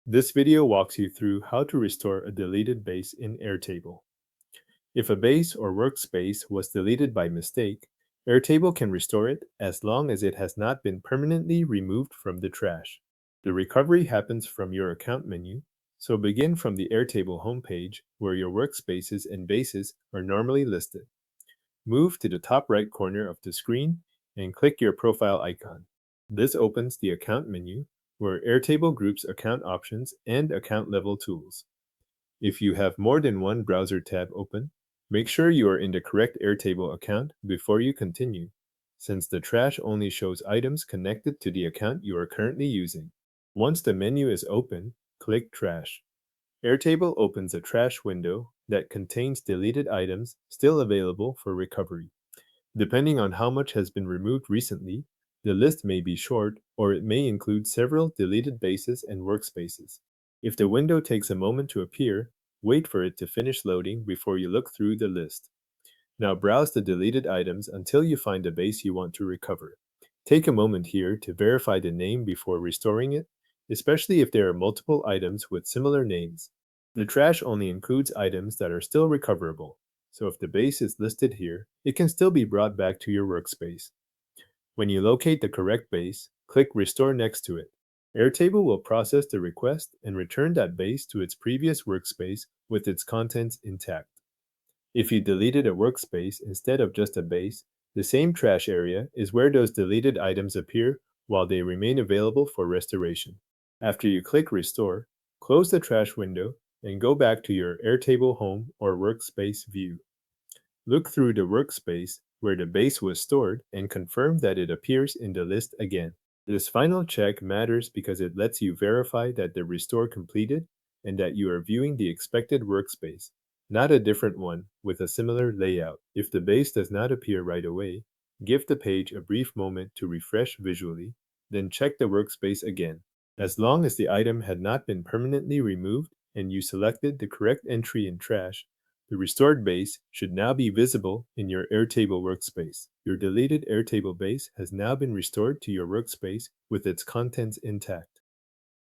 This video walks you through how to restore a deleted base in Airtable. If a base or workspace was deleted by mistake, Airtable can restore it as long as it has not been permanently removed from the trash. The recovery happens from your account menu, so begin from the Airtable homepage where your workspaces and bases are normally listed. Move to the top right corner of the screen and click your profile icon. This opens the account menu where Airtable groups account options and account level tools. If you have more than one browser tab open, make sure you are in the correct Airtable account before you continue, since the trash only shows items connected to the account you are currently using. Once the menu is open, click Trash. Airtable opens a trash window that contains deleted items still available for recovery. Depending on how much has been removed recently, the list may be short or it may include several deleted bases and workspaces. If the window takes a moment to appear, wait for it to finish loading before you look through the list. Now browse the deleted items until you find a base you want to recover. Take a moment here to verify the name before restoring it, especially if there are multiple items with similar names. The trash only includes items that are still recoverable, so if the base is listed here, it can still be brought back to your workspace. When you locate the correct base, click Restore next to it. Airtable will process the request and return that base to its previous workspace with its contents intact. If you deleted a workspace instead of just a base, the same trash area is where those deleted items appear while they remain available for restoration. After you click Restore, close the trash window and go back to your Airtable home or workspace view. Look through the workspace where the base was stored and confirm that it appears in the list again. This final check matters because it lets you verify that the restore completed and that you are viewing the expected workspace, not a different one with a similar layout. If the base does not appear right away, give the page a brief moment to refresh visually, then check the workspace again. As long as the item had not been permanently removed and you selected the correct entry in trash, the restored base should now be visible in your Airtable workspace. Your deleted Airtable base has now been restored to your workspace with its contents intact.